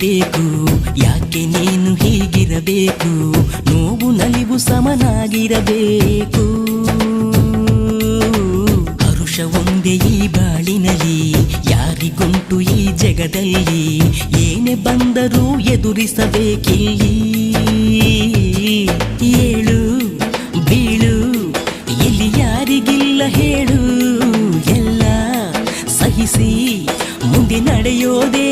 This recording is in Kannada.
ಬೇಕು, ಯಾಕೆ ನೀನು ಹೀಗಿರಬೇಕು, ನೋವು ನಲಿವು ಸಮನಾಗಿರಬೇಕು. ಹರುಷ ಒಂದೇ ಈ ಬಾಳಿನಲ್ಲಿ, ಯಾರಿಗುಂಟು ಈ ಜಗದಲ್ಲಿ, ಏನೇ ಬಂದರೂ ಎದುರಿಸಬೇಕಿಲ್ಲಿ. ಏಳು ಬೀಳು ಇಲ್ಲಿ ಯಾರಿಗಿಲ್ಲ ಹೇಳು, ಎಲ್ಲ ಸಹಿಸಿ ಮುಂದೆ ನಡೆಯೋದೇ